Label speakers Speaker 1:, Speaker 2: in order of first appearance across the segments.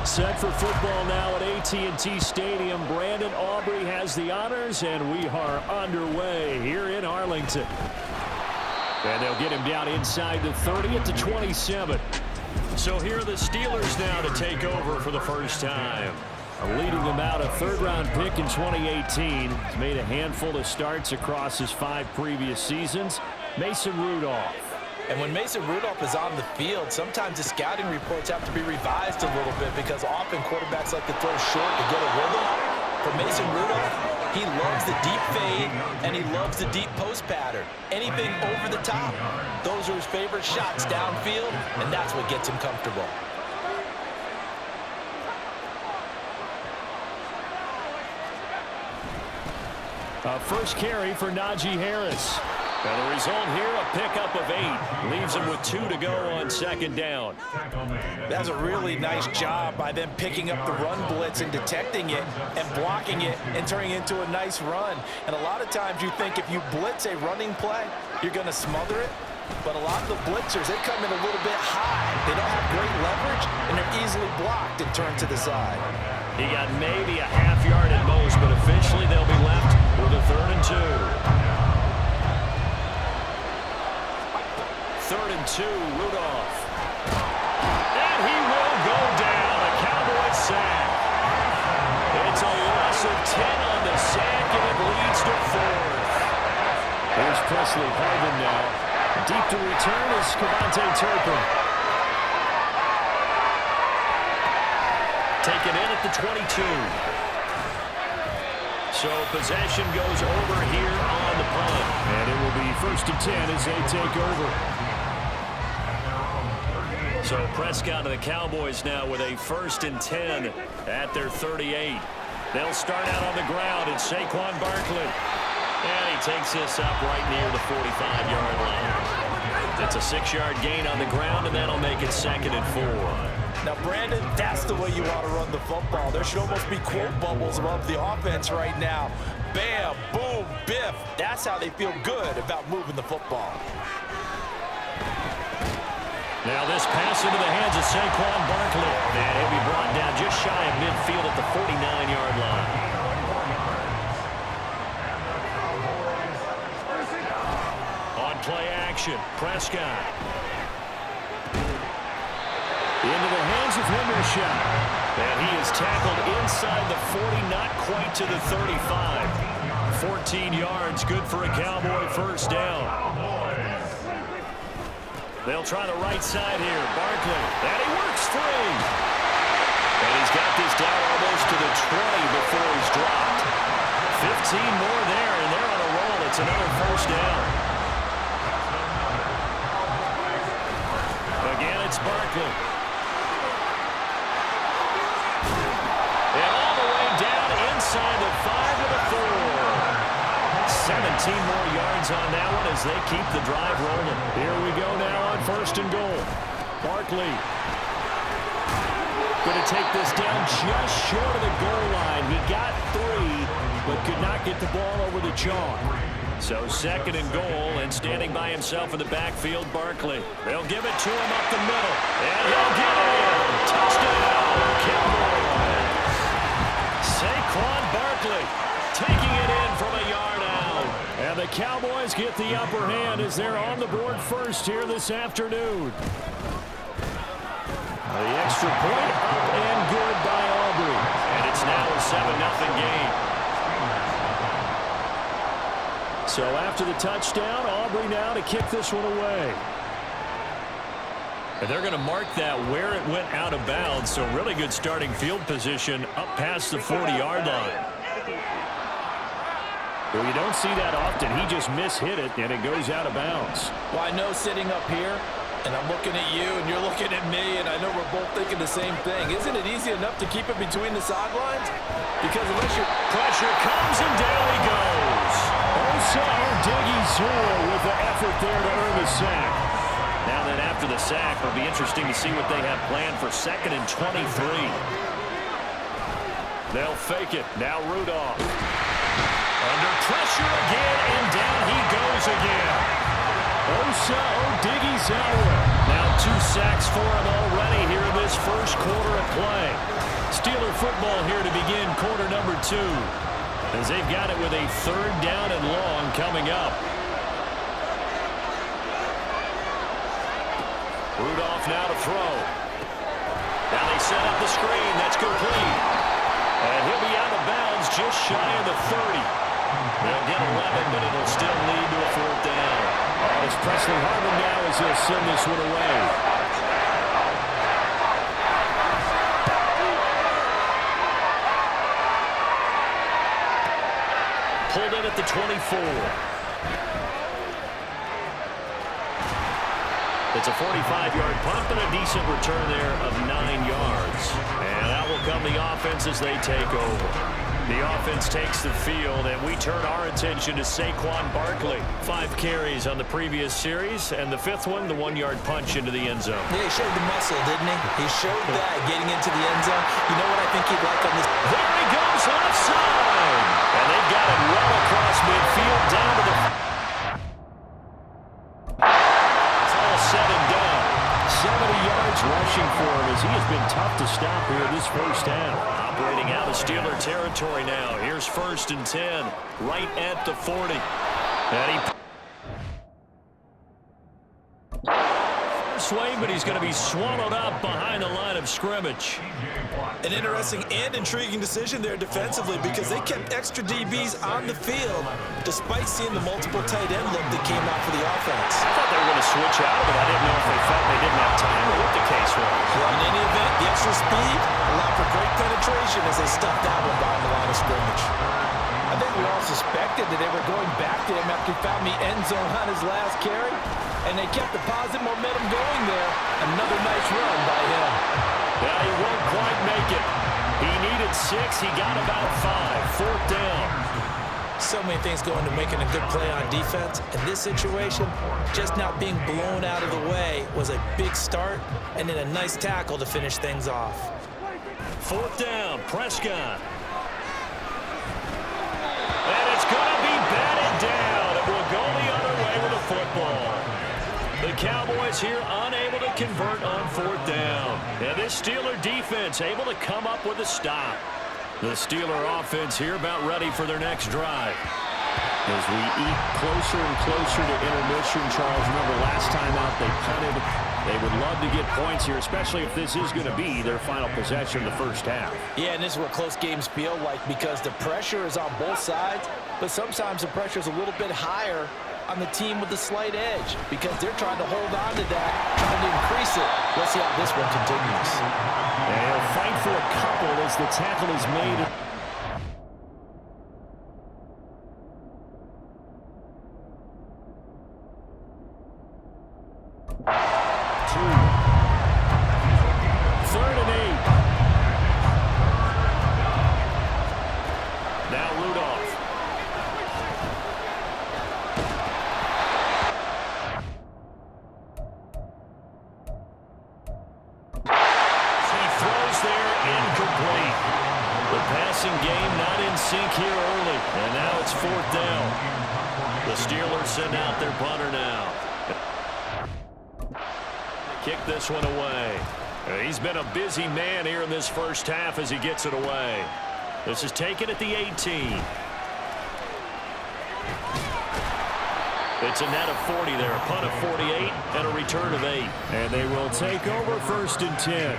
Speaker 1: Set for football now at AT&T Stadium. Brandon Aubrey has the honors, and we are underway here in Arlington. And they'll get him down inside the 30 at the 27. So here are the Steelers now to take over for the first time. Leading them out, a third-round pick in 2018. He's made a handful of starts across his 5 previous seasons. Mason Rudolph.
Speaker 2: And when Mason Rudolph is on the field, sometimes the scouting reports have to be revised a little bit because often quarterbacks like to throw short to get a rhythm. For Mason Rudolph, he loves the deep fade and he loves the deep post pattern. Anything over the top, those are his favorite shots downfield, and that's what gets him comfortable.
Speaker 1: First carry for Najee Harris. And the result here, a pickup of 8. Leaves him with 2 to go on second down.
Speaker 2: That's a really nice job by them picking up the run blitz and detecting it and blocking it and turning it into a nice run. And a lot of times you think if you blitz a running play, you're going to smother it. But a lot of the blitzers, they come in a little bit high. They don't have great leverage, and they're easily blocked and turned to the side.
Speaker 1: He got maybe a half yard at most, but officially they'll be left with a 3rd and 2. 3rd and 2, Rudolph. And he will go down, a Cowboy sack. It's a loss of 10 on the sack, and it leads to 4th. Here's Presley Harvin now. Deep to return is Cavante Turpin. Taken in at the 22. So possession goes over here on the punt. And it will be 1st and 10 as they take over. So Prescott and the Cowboys now with a 1st and 10 at their 38. They'll start out on the ground, and Saquon Barkley. And he takes this up right near the 45-yard line. It's a 6-yard gain on the ground, and that'll make it 2nd and 4.
Speaker 2: Now, Brandon, that's the way you want to run the football. There should almost be quote bubbles above the offense right now. Bam, boom, biff. That's how they feel good about moving the football.
Speaker 1: Now this pass into the hands of Saquon Barkley. And he'll be brought down just shy of midfield at the 49-yard line. On play action, Prescott. Into the hands of Henderson. And he is tackled inside the 40, not quite to the 35. 14 yards, good for a Cowboy first down. They'll try the right side here. Barkley. And he works free. And he's got this down almost to the 20 before he's dropped. 15 more there, and they're on a roll. It's another first down. Again, it's Barkley. And all the way down inside the 5 to the 4. 17 more yards on that one as they keep the drive rolling. Here we go now on 1st and goal. Barkley going to take this down just short of the goal line. He got 3, but could not get the ball over the chalk. So 2nd and goal, and standing by himself in the backfield, Barkley. They'll give it to him up the middle, and he'll get it in. Touchdown, Cowboys. Saquon Barkley taking it in from a yard out. And the Cowboys get the upper hand as they're on the board first here this afternoon. The extra point up and good by Aubrey. And it's now a 7-0 game. So after the touchdown, Aubrey now to kick this one away. And they're going to mark that where it went out of bounds. So really good starting field position up past the 40-yard line. Well, you don't see that often. He just mishit it, and it goes out of bounds.
Speaker 2: Well, I know sitting up here, and I'm looking at you, and you're looking at me, and I know we're both thinking the same thing. Isn't it easy enough to keep it between the sidelines? Because unless your
Speaker 1: pressure comes, and down he goes. Osa Odighizuwa with the effort there to earn the sack. Now then, after the sack, it'll be interesting to see what they have planned for 2nd and 23. They'll fake it. Now Rudolph. Under pressure again, and down he goes again. Osa Odighizuwa. Now 2 sacks for him already here in this first quarter of play. Steeler football here to begin quarter number 2, as they've got it with a 3rd down and long coming up. Rudolph now to throw. Now they set up the screen. That's complete. And he'll be out of bounds just shy of the 30. They'll get 11, but it'll still lead to a 4th down. It's Presley Harvin now as he'll send this one away. Pulled in at the 24. It's a 45-yard punt and a decent return there of 9 yards. And that will come the offense as they take over. The offense takes the field, and we turn our attention to Saquon Barkley. 5 carries on the previous series, and the 5th one, the 1-yard punch into the end zone.
Speaker 2: Yeah, he showed the muscle, didn't he? He showed that getting into the end zone. You know what I think he'd like on this?
Speaker 1: There he goes, left side! And they've got it well across midfield down to the... It's all said and done. 70 yards rushing for him as he has been tough to stop here this first half. Operating out of Steeler territory now. Here's 1st and 10, right at the 40. And he... swing, but he's going to be swallowed up behind the line of scrimmage.
Speaker 2: An interesting and intriguing decision there defensively because they kept extra DBs on the field despite seeing the multiple tight end look that came out for the offense.
Speaker 1: I thought they were going to switch out, but I didn't know if they felt they didn't have time or what the case was.
Speaker 2: Well, in any event, the extra speed allowed for great penetration as they stuffed that one behind the line of scrimmage. I think we all suspected that they were going back to him after he found the end zone on his last carry, and they kept the positive momentum going there. Another nice run by him.
Speaker 1: Yeah, he won't quite make it. He needed 6. He got about 5. 4th down.
Speaker 2: So many things go into making a good play on defense. In this situation, just not being blown out of the way was a big start, and then a nice tackle to finish things off.
Speaker 1: 4th down, Prescott. And it's going to be batted down. It will go the other way with the football. The Cowboys here unable to convert on 4th down. And this Steeler defense able to come up with a stop. The Steeler offense here about ready for their next drive. As we eat closer and closer to intermission, Charles, remember last time out they punted. They would love to get points here, especially if this is going to be their final possession of the first half.
Speaker 2: Yeah, and this is what close games feel like because the pressure is on both sides, but sometimes the pressure is a little bit higher on the team with the slight edge because they're trying to hold on to that, trying to increase it. Let's see how this one continues.
Speaker 1: And he'll fight for a couple as the tackle is made. Game not in sync here early, and now it's 4th down. The Steelers send out their punter now. Kick this one away. He's been a busy man here in this first half as he gets it away. This is taken at the 18. It's a net of 40 there, a punt of 48, and a return of 8. And they will take over 1st and 10.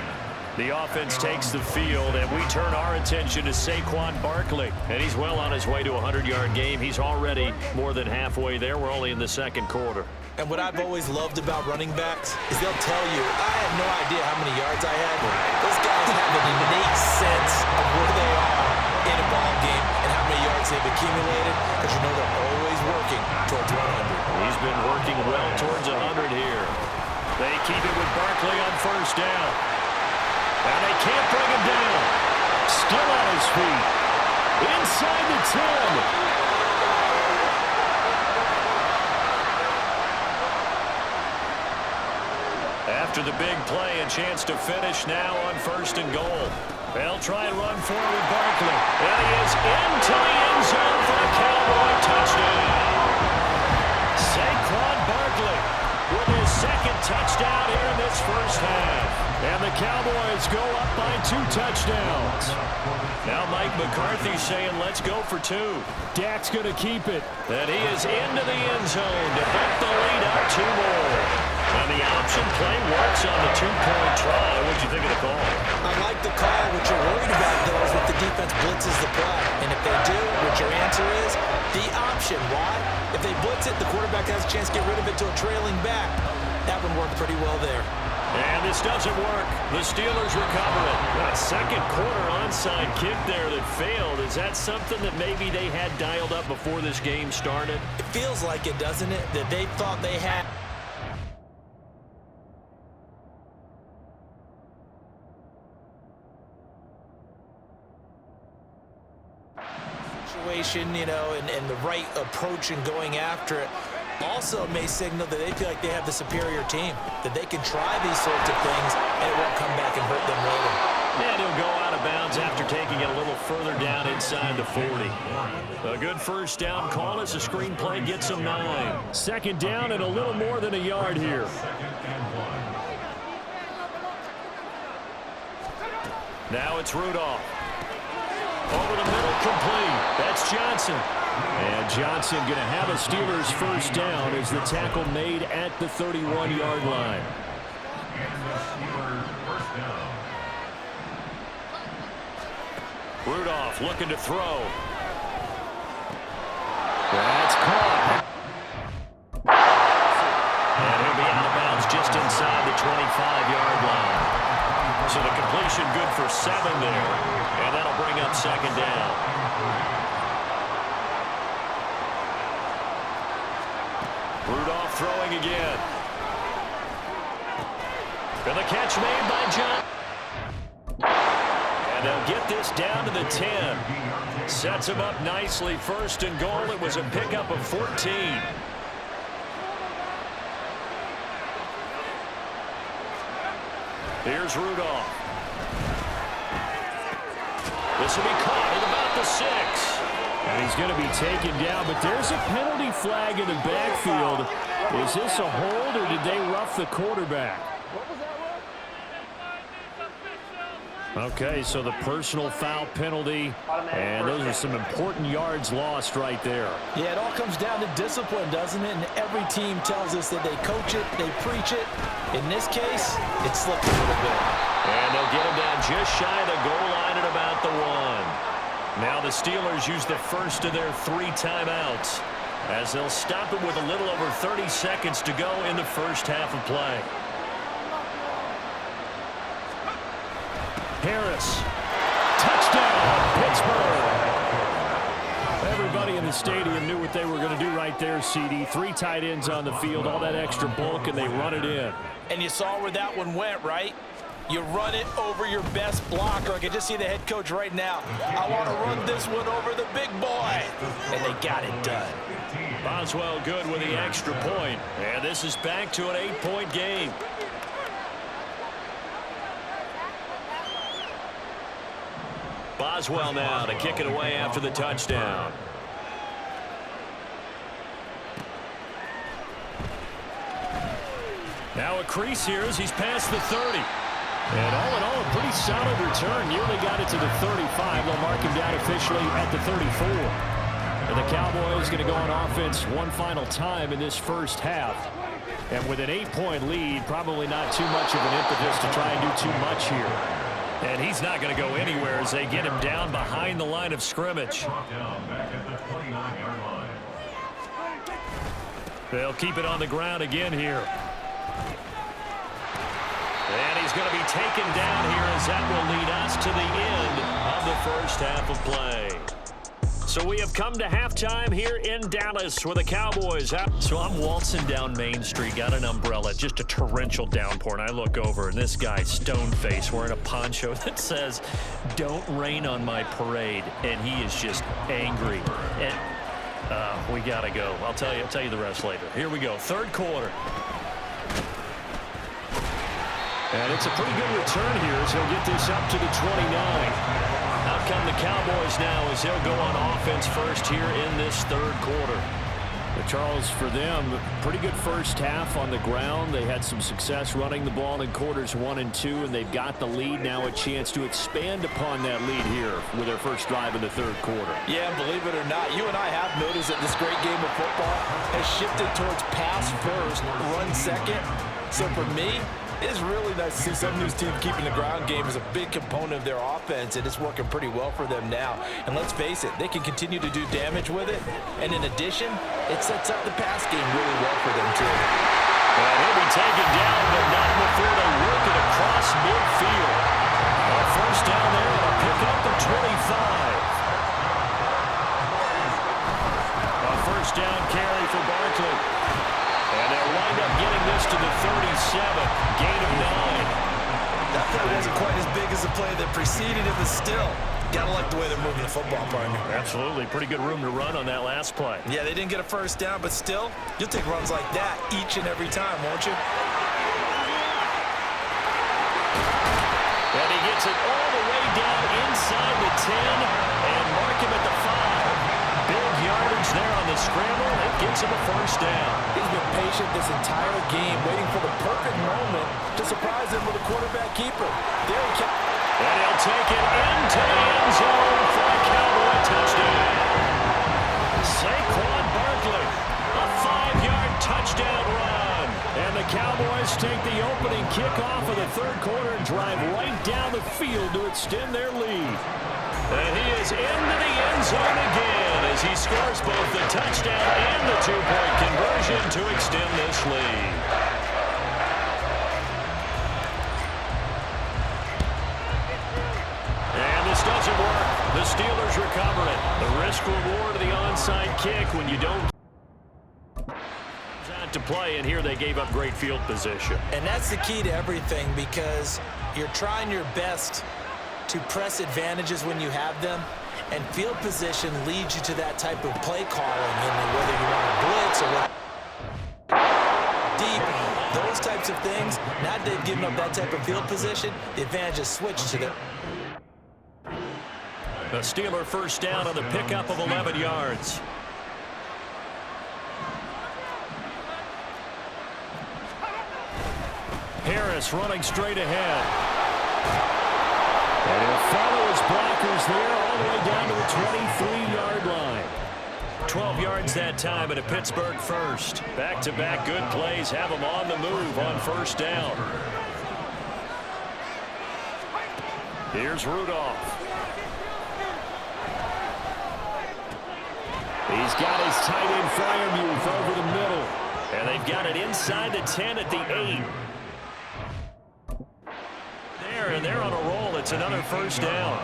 Speaker 1: The offense takes the field, and we turn our attention to Saquon Barkley. And he's well on his way to a 100-yard game. He's already more than halfway there. We're only in the 2nd quarter.
Speaker 2: And what I've always loved about running backs is they'll tell you, I had no idea how many yards I had. Those guys have an innate sense of where they are in a ball game and how many yards they've accumulated because you know they're always working towards 100.
Speaker 1: He's been working well towards 100 here. They keep it with Barkley on 1st down. And they can't bring him down. Still on his feet. Inside the 10. After the big play, a chance to finish now on 1st and goal. They'll try and run forward with Barkley. And he is into the end zone for a Cowboy touchdown. Saquon Barkley with his 2nd touchdown here in this And the Cowboys go up by 2 touchdowns. Now Mike McCarthy saying, let's go for 2. Dak's going to keep it. And he is into the end zone to put the lead up 2 more. And the option play works on the 2-point try. What'd you think of the call?
Speaker 2: I like the call. What you're worried about, though, is if the defense blitzes the play. And if they do, what your answer is, the option. Why? If they blitz it, the quarterback has a chance to get rid of it to a trailing back. That one worked pretty well there.
Speaker 1: And this doesn't work. The Steelers recover it. A second quarter onside kick there that failed. Is that something that maybe they had dialed up before this game started?
Speaker 2: It feels like it, doesn't it? That they thought they had. Situation, you know, and the right approach in going after it. Also may signal that they feel like they have the superior team, that they can try these sorts of things and it won't come back and hurt them later.
Speaker 1: And he'll go out of bounds after taking it a little further down inside the 40. A good first down call as the screenplay gets him 9. Second down and a little more than a yard here. Now it's Rudolph. Over the middle, complete. That's Johnson. And Johnson going to have a Steelers first down as the tackle made at the 31-yard line. Rudolph looking to throw. That's caught. And he'll be out of bounds just inside the 25-yard line. So the completion good for 7 there. And that'll bring up second down. Rudolph throwing again. And the catch made by John. And they'll get this down to the 10. Sets him up nicely. First and goal. It was a pickup of 14. Here's Rudolph. This will be caught at about the 6. And he's going to be taken down, but there's a penalty flag in the backfield. Is this a hold, or did they rough the quarterback? Okay, so the personal foul penalty, and those are some important yards lost right there.
Speaker 2: Yeah, it all comes down to discipline, doesn't it? And every team tells us that they coach it, they preach it. In this case, it slipped a little bit.
Speaker 1: And they'll get him down just shy of the goal line at about the 1. Now the Steelers use the first of their 3 timeouts as they'll stop it with a little over 30 seconds to go in the first half of play. Harris. Touchdown, Pittsburgh. Everybody in the stadium knew what they were going to do right there, CD. 3 tight ends on the field, all that extra bulk, and they run it in.
Speaker 2: And you saw where that one went, right? You run it over your best blocker. I can just see the head coach right now. I want to run this one over the big boy. And they got it done.
Speaker 1: Boswell good with the extra point. And this is back to an 8-point game. Boswell now to kick it away after the touchdown. Now a crease here as he's past the 30. And all in all, a pretty solid return. Nearly got it to the 35. They'll mark him down officially at the 34. And the Cowboys going to go on offense one final time in this first half. And with an 8-point lead, probably not too much of an impetus to try and do too much here. And he's not going to go anywhere as they get him down behind the line of scrimmage. They'll keep it on the ground again here. And he's going to be taken down here as that will lead us to the end of the first half of play. So we have come to halftime here in Dallas with the Cowboys. So I'm waltzing down Main Street, got an umbrella, just a torrential downpour, and I look over, and this guy, stone-faced, wearing a poncho that says, "Don't rain on my parade," and he is just angry. And we got to go. I'll tell you the rest later. Here we go, third quarter. And it's a pretty good return here as he'll get this up to the 29. Out come the Cowboys now as they'll go on offense first here in this third quarter. Charles, for them, pretty good first half on the ground. They had some success running the ball in quarters 1 and 2, and they've got the lead. Now a chance to expand upon that lead here with their first drive in the third quarter.
Speaker 2: Yeah, believe it or not, you and I have noticed that this great game of football has shifted towards pass first, run second. So for me, it's really nice to see some of these teams keeping the ground game as a big component of their offense, and it's working pretty well for them now. And let's face it, they can continue to do damage with it. And in addition, it sets up the pass game really well for them, too.
Speaker 1: And he'll be taken down, but not before they work it across midfield. A first down there and a pickup of 25. A first down carry for Barkley. And they'll wind up getting this to the 37, gain of 9.
Speaker 2: That play wasn't quite as big as the play that preceded it, but still, gotta like the way they're moving the football, partner.
Speaker 1: Absolutely. Pretty good room to run on that last play.
Speaker 2: Yeah, they didn't get a first down, but still, you'll take runs like that each and every time, won't you?
Speaker 1: And he gets it all the way down inside the 10 and mark him at the 5. Big yardage there on the scramble. It gets him a first down.
Speaker 2: He's been patient this entire game, waiting for the perfect moment to surprise him with a quarterback keeper. There he comes.
Speaker 1: And he'll take it into the end zone for a Cowboy touchdown. Saquon Barkley, a 5-yard touchdown run. And the Cowboys take the opening kickoff of the third quarter and drive right down the field to extend their lead. And he is into the end zone again as he scores both the touchdown and the 2-point conversion to extend this lead. And this doesn't work. The Steelers recover it. The risk-reward of the onside kick when you don't to play, and here they gave up great field position.
Speaker 2: And that's the key to everything, because you're trying your best to press advantages when you have them, and field position leads you to that type of play calling, and whether you want to blitz or deep, those types of things. Now that they've given up that type of field position, the advantage is switched to them.
Speaker 1: The Steeler first down on the pickup of 11 yards. Harris running straight ahead. And he'll follow his blockers there all the way down to the 23-yard line. 12 yards that time, and a Pittsburgh first. Back-to-back good plays have them on the move on first down. Here's Rudolph. He's got his tight end Freiermuth over the middle. And they've got it inside the 10 at the 8. And they're on a roll. It's another first down.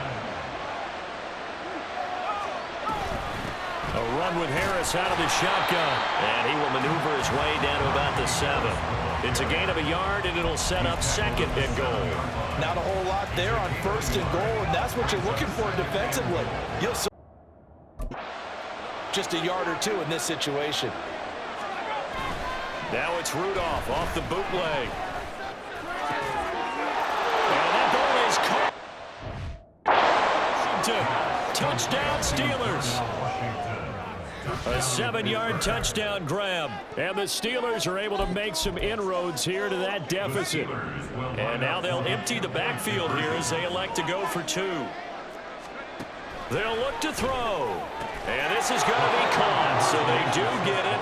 Speaker 1: A run with Harris out of the shotgun. And he will maneuver his way down to about the 7. It's a gain of a yard, and it'll set up second and goal.
Speaker 2: Not a whole lot there on first and goal, and that's what you're looking for defensively. You'll just a yard or two in this situation.
Speaker 1: Now it's Rudolph off the bootleg. Touchdown Steelers. A 7-yard touchdown grab. And the Steelers are able to make some inroads here to that deficit. And now they'll empty the backfield here as they elect to go for 2. They'll look to throw. And this is going to be caught, so they do get it.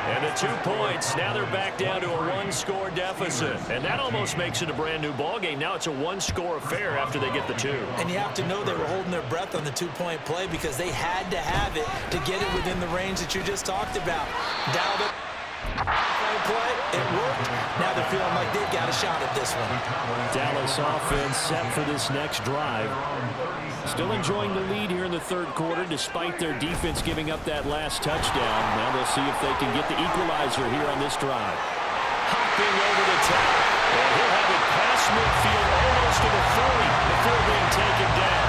Speaker 1: And the 2 points, now they're back down to a 1-score deficit. And that almost makes it a brand-new ballgame. Now it's a 1-score affair after they get the 2.
Speaker 2: And you have to know they were holding their breath on the 2-point play because they had to have it to get it within the range that you just talked about. Dialed it. Play, it worked. Now they're feeling like they've got a shot at this one.
Speaker 1: Dallas offense set for this next drive. Still enjoying the lead here in the third quarter despite their defense giving up that last touchdown. Now they'll see if they can get the equalizer here on this drive. Hopping over the top. And he'll have it past midfield almost to the 40 before being taken down.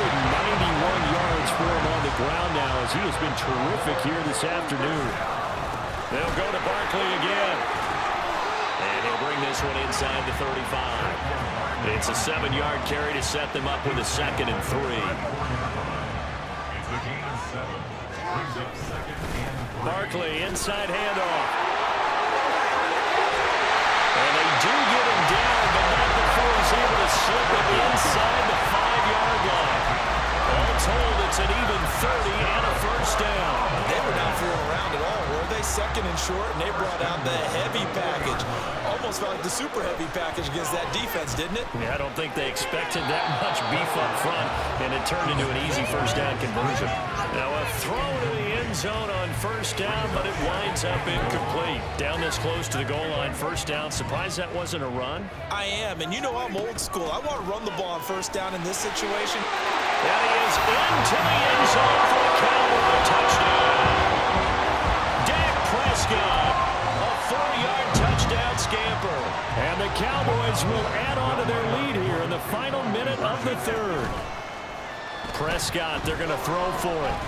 Speaker 1: 191 yards for him on the ground now as he has been terrific here this afternoon. They'll go to Barkley again. And he'll bring this one inside the 35. It's a 7-yard carry to set them up with a 2nd and 3. Barkley, inside handoff. And they do get him down, but not before he's able to slip it inside the 5-yard line. All told, it's an even 30 and a first down.
Speaker 2: They were not fooling around at all, were they? Second and short, and they brought out the heavy package. Almost felt like the super heavy package against that defense, didn't it?
Speaker 1: Yeah, I don't think they expected that much beef up front, and it turned into an easy first down conversion. Now a throw to the end zone on first down, but it winds up incomplete. Down this close to the goal line, first down. Surprised that wasn't a run?
Speaker 2: I am, and you know I'm old school. I want to run the ball on first down in this situation.
Speaker 1: And he is into the end zone for the Cowboy touchdown. Dak Prescott, a 4-yard touchdown scamper. And the Cowboys will add on to their lead here in the final minute of the third. Prescott, they're going to throw for it.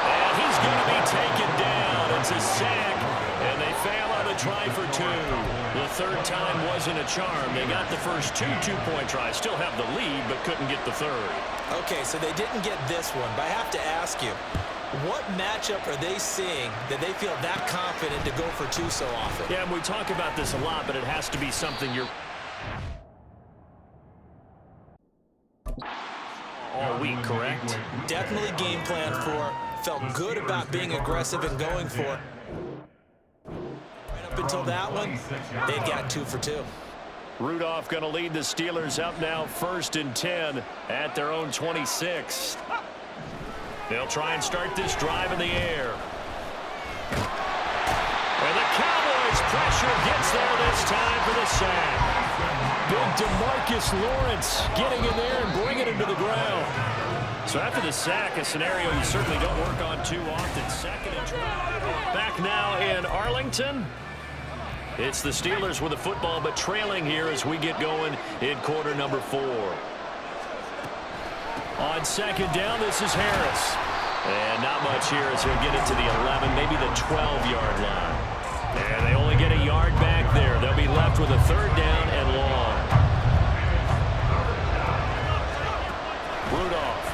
Speaker 1: And he's going to be taken down. It's a sack, and they fail on the try for 2. The third time wasn't a charm. They got the first 2 two-point tries. Still have the lead, but couldn't get the third.
Speaker 2: Okay, so they didn't get this one, but I have to ask you, what matchup are they seeing that they feel that confident to go for 2 so often?
Speaker 1: Yeah, and we talk about this a lot, but it has to be something you're all week, correct?
Speaker 2: Definitely game plan for. Felt good about being aggressive and going for it. Right up until that one, they'd got 2 for 2.
Speaker 1: Rudolph going to lead the Steelers up now 1st and 10 at their own 26. They'll try and start this drive in the air. And the Cowboys pressure gets there this time for the sack. Big DeMarcus Lawrence getting in there and bringing him to the ground. So after the sack, a scenario you certainly don't work on too often. 2nd and 12. Back now in Arlington. It's the Steelers with the football, but trailing here as we get going in quarter number 4. On 2nd down, this is Harris. And not much here as he'll get it to the 11, maybe the 12-yard line. And they only get a yard back there. They'll be left with a 3rd down and long. Rudolph.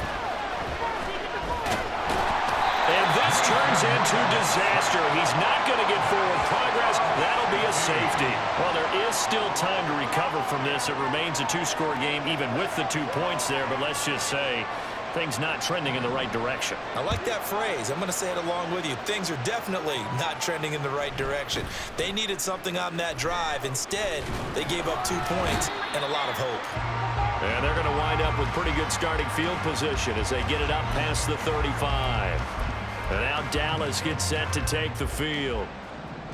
Speaker 1: And this turns into disaster. He's not going to get forward progress. That'll be a safety. Well, there is still time to recover from this. It remains a 2-score game even with the 2 points there, but let's just say things not trending in the right direction.
Speaker 2: I like that phrase. I'm going to say it along with you. Things are definitely not trending in the right direction. They needed something on that drive. Instead, they gave up 2 points and a lot of hope.
Speaker 1: And they're going to wind up with pretty good starting field position as they get it up past the 35. And now Dallas gets set to take the field.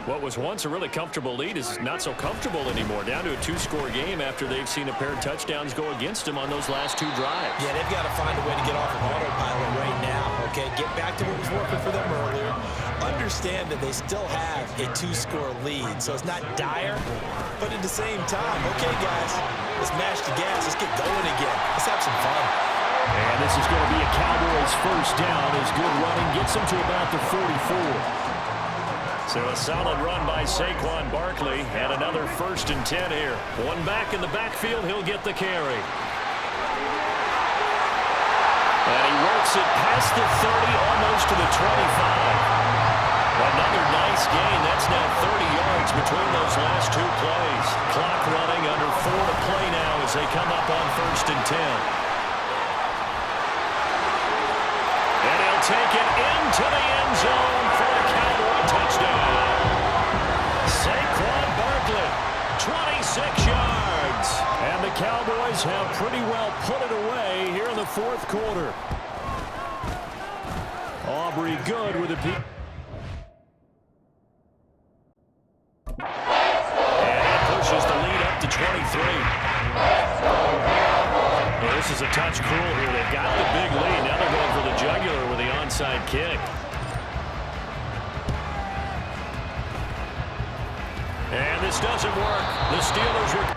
Speaker 1: What was once a really comfortable lead is not so comfortable anymore. Down to a 2-score game after they've seen a pair of touchdowns go against them on those last 2 drives.
Speaker 2: Yeah, they've got to find a way to get off of autopilot right now, okay? Get back to what was working for them earlier. Understand that they still have a 2-score lead, so it's not dire, but at the same time, okay, guys, let's mash the gas. Let's get going again. Let's have some fun.
Speaker 1: And this is going to be a Cowboys first down as good running gets them to about the 44. So a solid run by Saquon Barkley and another 1st and 10 here. One back in the backfield, he'll get the carry. And he works it past the 30, almost to the 25. Another nice gain. That's now 30 yards between those last 2 plays. Clock running, under 4 to play now as they come up on 1st and 10. And he'll take it into the end zone for a Cowboy touchdown. Saquon Barkley, 26 yards. And the Cowboys have pretty well put it away here in the 4th quarter. Aubrey good with a peek. And it pushes the lead up to 23. Well, this is a touch cruel here. They've got the big lead. Now they're going for the jugular with the onside kick. And this doesn't work. The Steelers were...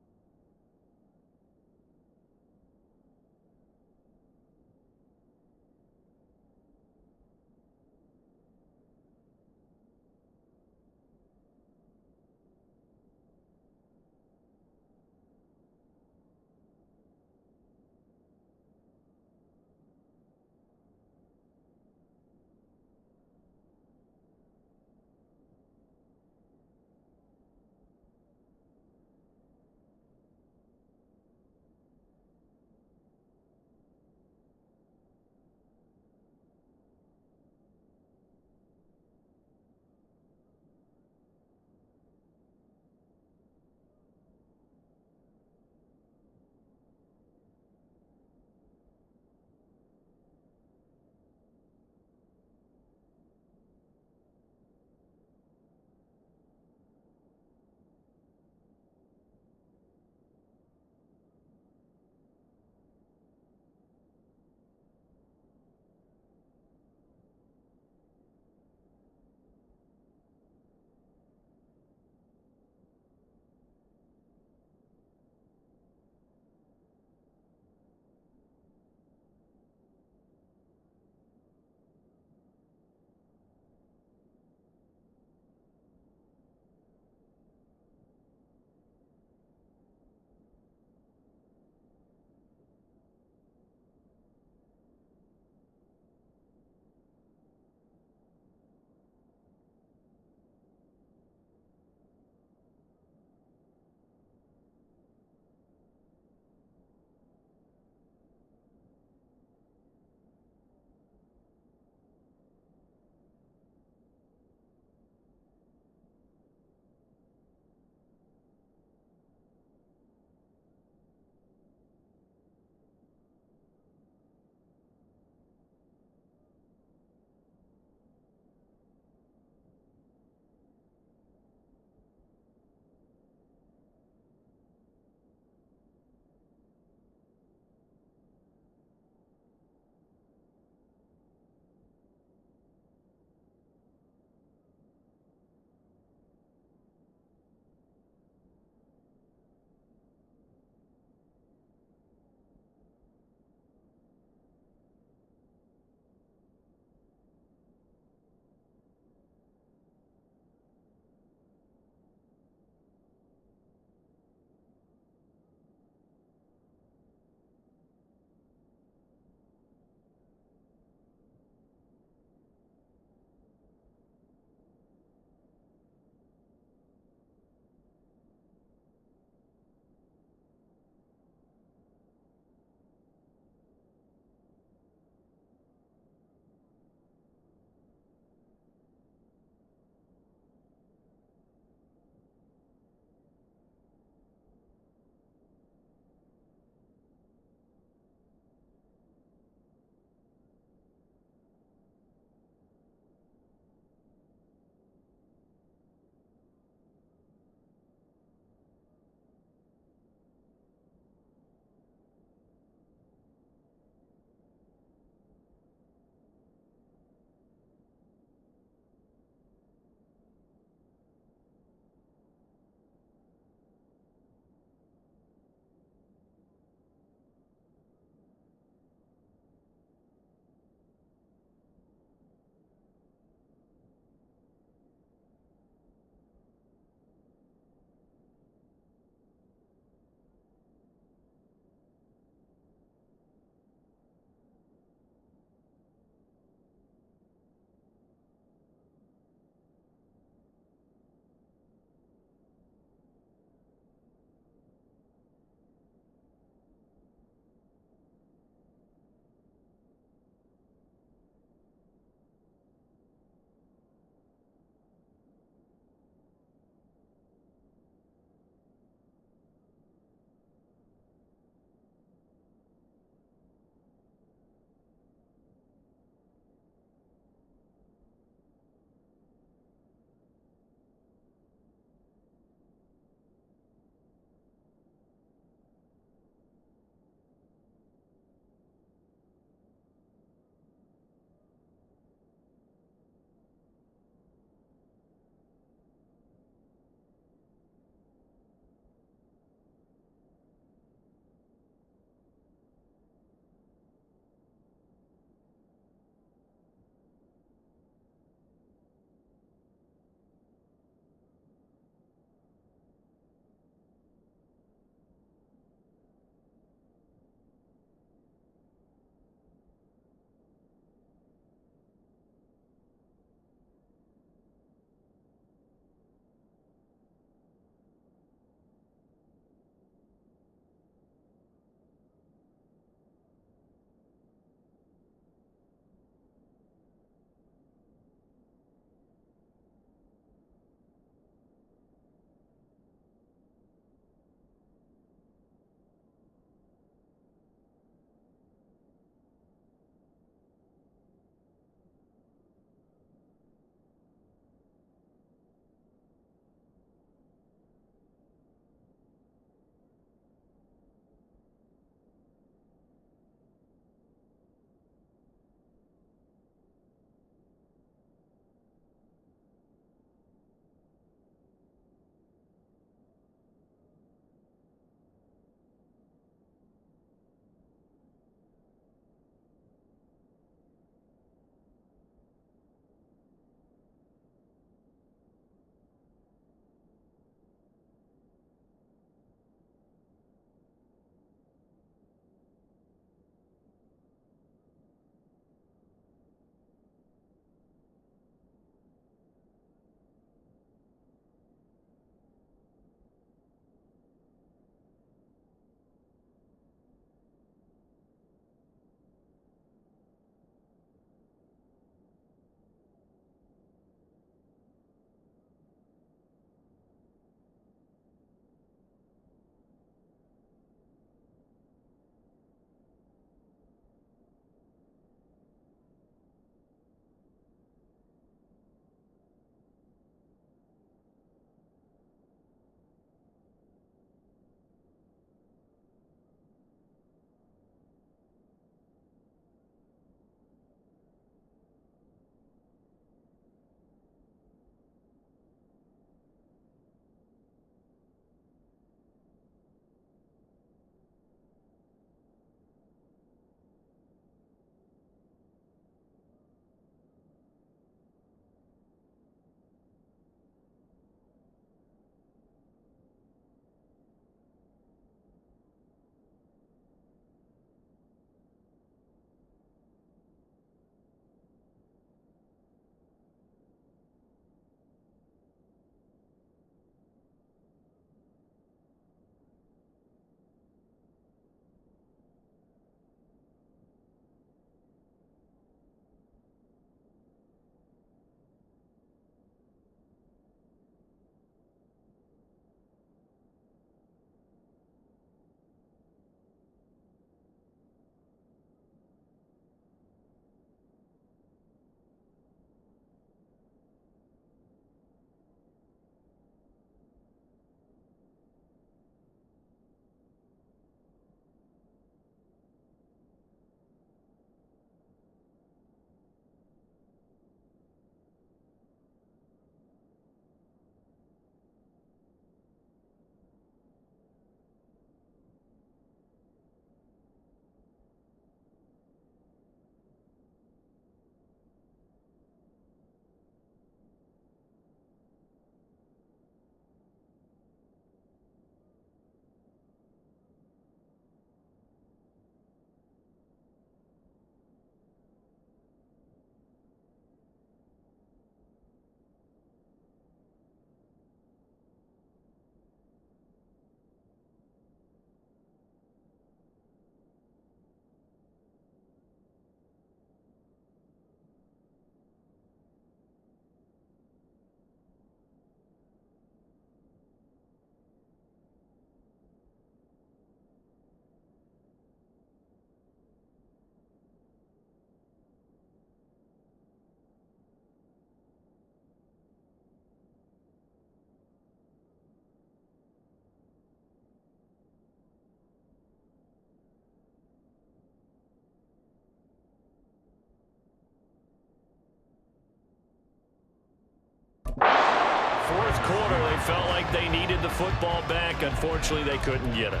Speaker 1: fourth quarter, they felt like they needed the football back. Unfortunately, they couldn't get it.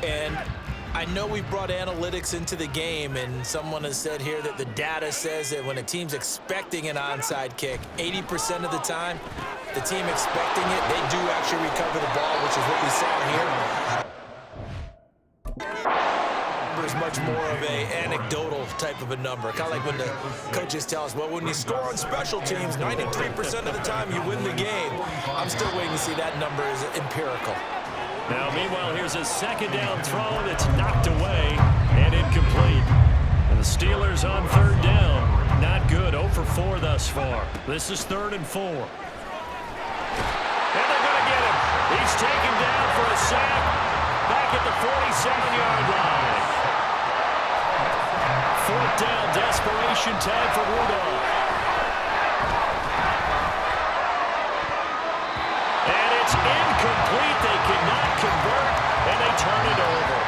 Speaker 2: And I know we brought analytics into the game, and someone has said here that the data says that when a team's expecting an onside kick, 80% of the time, the team expecting it, they do actually recover the ball, which is what we saw here. There's much more of a anecdotal type of a number, kind of like when the coaches tell us, well, when you score on special teams, 93% of the time you win the game. I'm still waiting to see that number is empirical.
Speaker 1: Now, meanwhile, here's a second down throw that's knocked away and incomplete. And the Steelers on third down. Not good. 0 for 4 thus far. This is 3rd and 4. And they're going to get him. He's taken down for a sack back at the 47-yard line. 4th down, desperation time for Rudolph. And it's incomplete. They cannot convert, and they turn it over.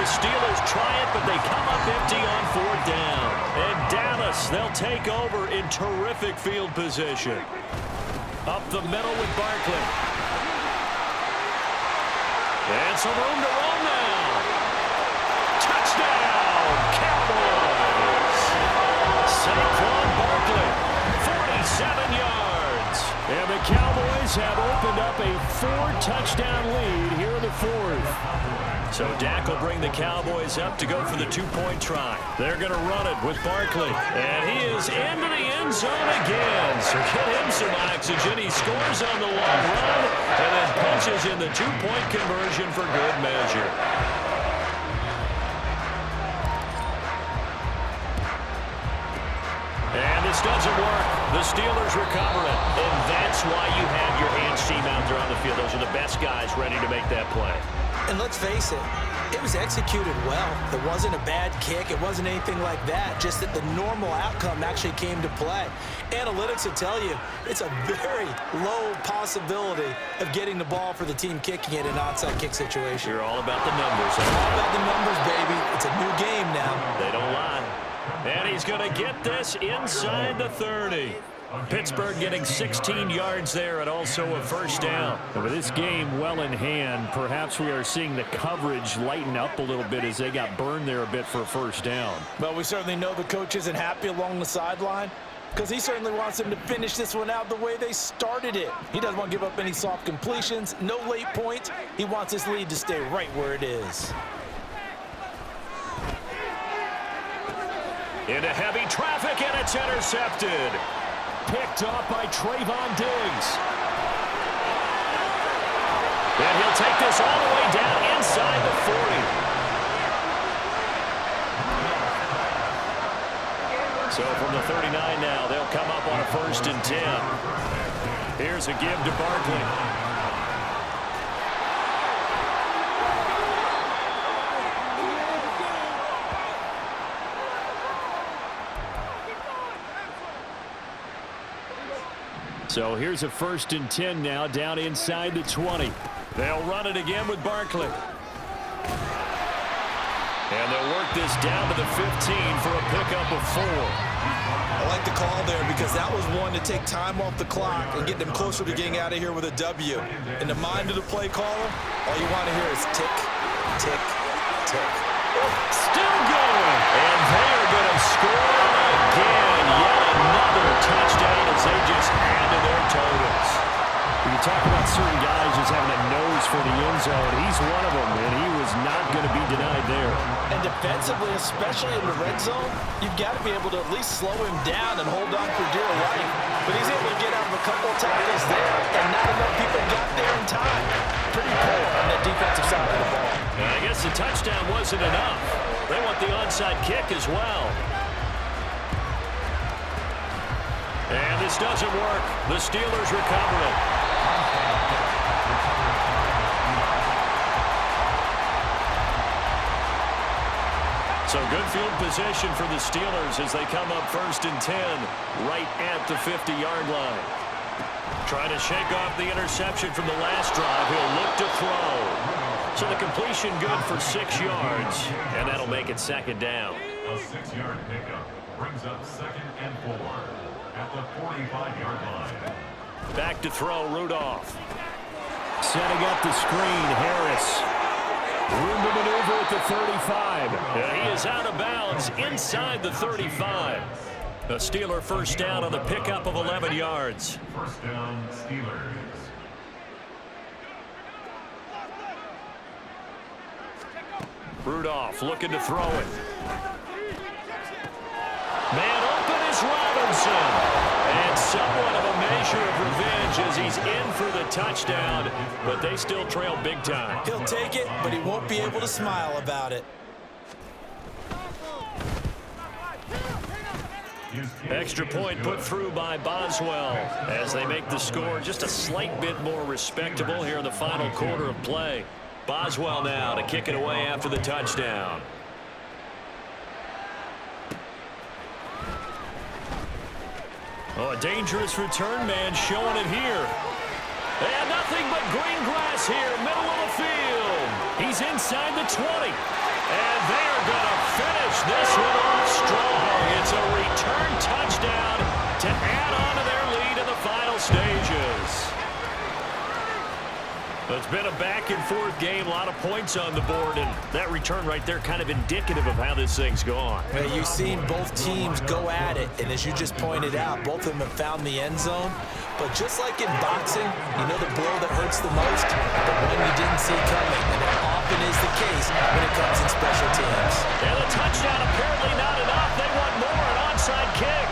Speaker 1: The Steelers try it, but they come up empty on 4th down. And Dallas, they'll take over in terrific field position. Up the middle with Barkley. And some room to run now. Touchdown, Cowboys. Saquon Barkley, 47 yards. And the Cowboys have opened up a 4-touchdown lead here in the 4th. So Dak will bring the Cowboys up to go for the 2-point try. They're going to run it with Barkley. And he is into the end zone again. So get him some oxygen. He scores on the long run and then punches in the 2-point conversion for good measure. And this doesn't work. The Steelers recover it. And that's why you have your hands team out there on the field. Those are the best guys ready to make that play.
Speaker 2: And let's face it, it was executed well. It wasn't a bad kick. It wasn't anything like that. Just that the normal outcome actually came to play. Analytics will tell you it's a very low possibility of getting the ball for the team kicking it in an onside kick situation.
Speaker 1: You're all about the numbers.
Speaker 2: It's all about the numbers, baby. It's a new game now.
Speaker 1: They don't lie. And he's going to get this inside the 30. Pittsburgh getting 16 yards there and also a 1st down. And with this game well in hand, perhaps we are seeing the coverage lighten up a little bit as they got burned there a bit for a 1st down.
Speaker 2: Well, we certainly know the coach isn't happy along the sideline because he certainly wants them to finish this one out the way they started it. He doesn't want to give up any soft completions, no late points. He wants his lead to stay right where it is.
Speaker 1: Into heavy traffic, and it's intercepted. Picked off by Trayvon Diggs. And he'll take this all the way down inside the 40. So from the 39 now, they'll come up on a 1st and 10. Here's a give to Barkley. So here's a 1st and 10 now, down inside the 20. They'll run it again with Barkley. And they'll work this down to the 15 for a pickup of 4.
Speaker 2: I like the call there because that was one to take time off the clock and get them closer to getting out of here with a W. In the mind of the play caller, all you want to hear is tick, tick, tick.
Speaker 1: Still going. And they are going to score again. Yet another touchdown as they just add to their totals.
Speaker 3: You talk about certain guys just having a nose for the end zone. He's one of them, and he was not going to be denied there.
Speaker 2: And defensively, especially in the red zone, you've got to be able to at least slow him down and hold on for dear life. But he's able to get out of a couple of tackles there, and not enough people got there in time. Pretty poor on that defensive side of the ball.
Speaker 1: And I guess the touchdown wasn't enough. They want the onside kick as well. And this doesn't work. The Steelers recover it. So good field position for the Steelers as they come up 1st and 10 right at the 50-yard line. Trying to shake off the interception from the last drive. He'll look to throw. So the completion good for 6 yards, and that'll make it 2nd down.
Speaker 4: A 6-yard pickup brings up 2nd and 4 at the 45-yard line.
Speaker 1: Back to throw, Rudolph.
Speaker 3: Setting up the screen, Harris. Room to maneuver at the 35.
Speaker 1: And he is out of bounds inside the 35. A Steeler first down on the pickup of 11 yards.
Speaker 4: First down, Steelers.
Speaker 1: Rudolph looking to throw it. Man open is Robinson. And somewhat of a measure of revenge as he's in for the touchdown, but they still trail big time.
Speaker 2: He'll take it, but he won't be able to smile about it.
Speaker 1: Extra point put through by Boswell as they make the score just a slight bit more respectable here in the final quarter of play. Boswell now to kick it away after the touchdown. Oh, a dangerous return man showing it here. And nothing but green grass here, middle of the field. He's inside the 20. And they're going to finish this one off strong. It's a return touchdown to add on to their lead in the final stages. It's been a back-and-forth game, a lot of points on the board, and that return right there kind of indicative of how this thing's gone.
Speaker 2: Well, you've seen both teams go at it, and as you just pointed out, both of them have found the end zone. But just like in boxing, you know the blow that hurts the most? The one you didn't see coming, and that often is the case when it comes in special teams.
Speaker 1: And the touchdown apparently not enough. They want more, an onside kick.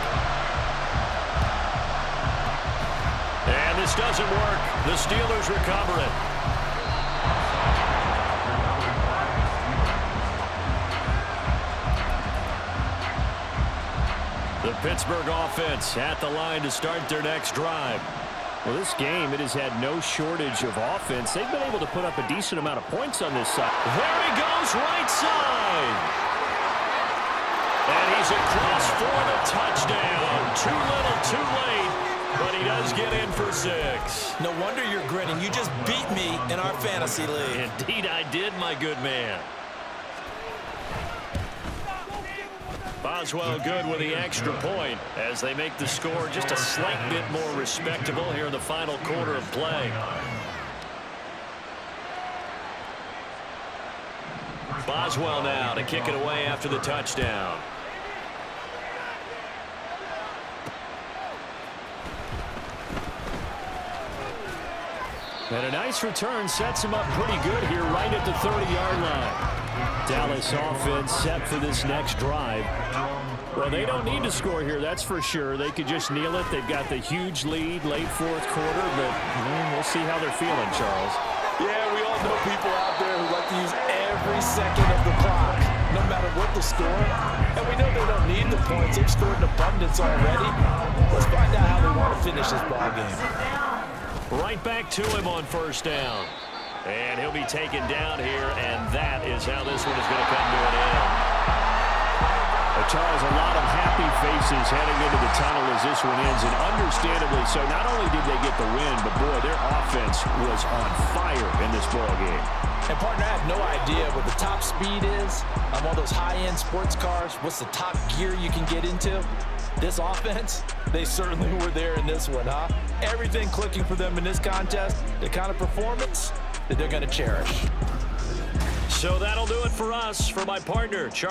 Speaker 1: And this doesn't work. The Steelers recover it. The Pittsburgh offense at the line to start their next drive.
Speaker 3: Well, this game, it has had no shortage of offense. They've been able to put up a decent amount of points on this side.
Speaker 1: There he goes, right side. And he's across for the touchdown. Too little, too late, but he does get in for 6.
Speaker 2: No wonder you're grinning. You just beat me in our fantasy league.
Speaker 1: Indeed I did, my good man. Boswell good with the extra point as they make the score just a slight bit more respectable here in the final quarter of play. Boswell now to kick it away after the touchdown.
Speaker 3: And a nice return sets him up pretty good here right at the 30-yard line. Dallas offense set for this next drive. Well, they don't need to score here, that's for sure. They could just kneel it. They've got the huge lead late fourth quarter, but we'll see how they're feeling, Charles.
Speaker 2: Yeah, we all know people out there who like to use every second of the clock, no matter what the score. And we know they don't need the points. They've scored in abundance already. Let's find out how they want to finish this ball game.
Speaker 1: Right back to him on first down. And he'll be taken down here, and that is how this one is going to come to an end.
Speaker 3: Well, Charles, a lot of happy faces heading into the tunnel as this one ends, and understandably so. Not only did they get the win, but, boy, their offense was on fire in this ball game.
Speaker 2: And, partner, I have no idea what the top speed is on one of those high-end sports cars. What's the top gear you can get into? This offense, they certainly were there in this one, huh? Everything clicking for them in this contest, the kind of performance that they're going to cherish.
Speaker 1: So that'll do it for us. For my partner, Charles.